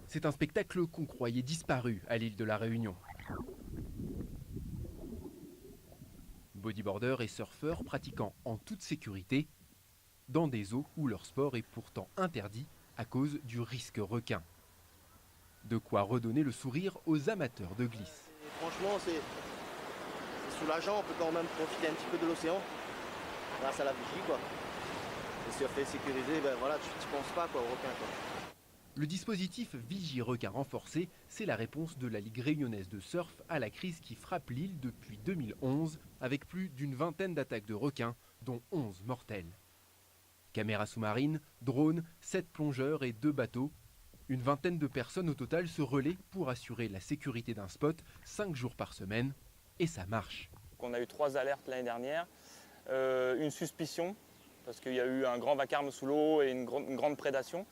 C'est un spectacle qu'on croyait disparu à l'île de la Réunion. Bodyboarders et surfeurs pratiquant en toute sécurité dans des eaux où leur sport est pourtant interdit à cause du risque requin. De quoi redonner le sourire aux amateurs de glisse. Franchement, c'est soulageant, on peut quand même profiter un petit peu de l'océan grâce à la vigie, quoi. Et surfer sécurisé, ben voilà, tu penses pas quoi, au requin, quoi. Le dispositif Vigie Requin renforcé, c'est la réponse de la Ligue réunionnaise de surf à la crise qui frappe l'île depuis 2011, avec plus d'une vingtaine d'attaques de requins, dont 11 mortelles. Caméras sous-marines, drones, 7 plongeurs et 2 bateaux. Une vingtaine de personnes au total se relaient pour assurer la sécurité d'un spot 5 jours par semaine. Et ça marche. On a eu 3 alertes l'année dernière, une suspicion, parce qu'il y a eu un grand vacarme sous l'eau et une grande prédation.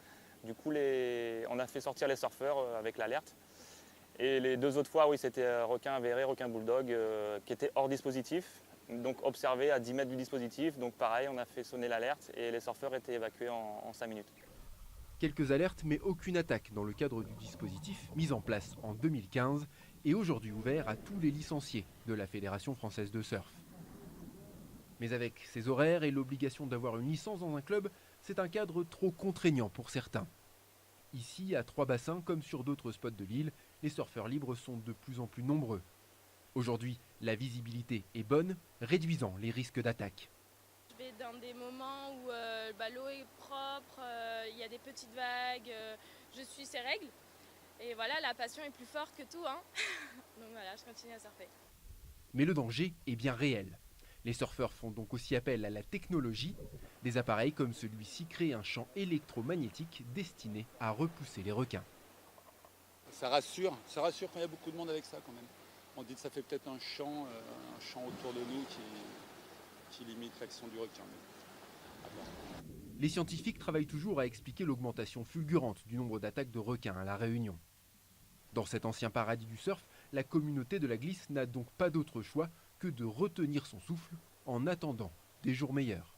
Du coup, on a fait sortir les surfeurs avec l'alerte. Et les 2 autres fois, oui, c'était requin avéré, requin bulldog, qui était hors dispositif, donc observé à 10 mètres du dispositif. Donc pareil, on a fait sonner l'alerte et les surfeurs étaient évacués en 5 minutes. Quelques alertes, mais aucune attaque dans le cadre du dispositif mis en place en 2015 et aujourd'hui ouvert à tous les licenciés de la Fédération française de surf. Mais avec ses horaires et l'obligation d'avoir une licence dans un club, c'est un cadre trop contraignant pour certains. Ici, à Trois-Bassins, comme sur d'autres spots de l'île, les surfeurs libres sont de plus en plus nombreux. Aujourd'hui, la visibilité est bonne, réduisant les risques d'attaque. Je vais dans des moments où l'eau est propre, il y a des petites vagues, je suis ces règles. Et voilà, la passion est plus forte que tout, hein. Donc voilà, je continue à surfer. Mais le danger est bien réel. Les surfeurs font donc aussi appel à la technologie. Des appareils comme celui-ci créent un champ électromagnétique destiné à repousser les requins. Ça rassure quand il y a beaucoup de monde avec ça quand même. On dit que ça fait peut-être un champ autour de nous qui limite l'action du requin. Les scientifiques travaillent toujours à expliquer l'augmentation fulgurante du nombre d'attaques de requins à La Réunion. Dans cet ancien paradis du surf, la communauté de la glisse n'a donc pas d'autre choix que de retenir son souffle en attendant des jours meilleurs.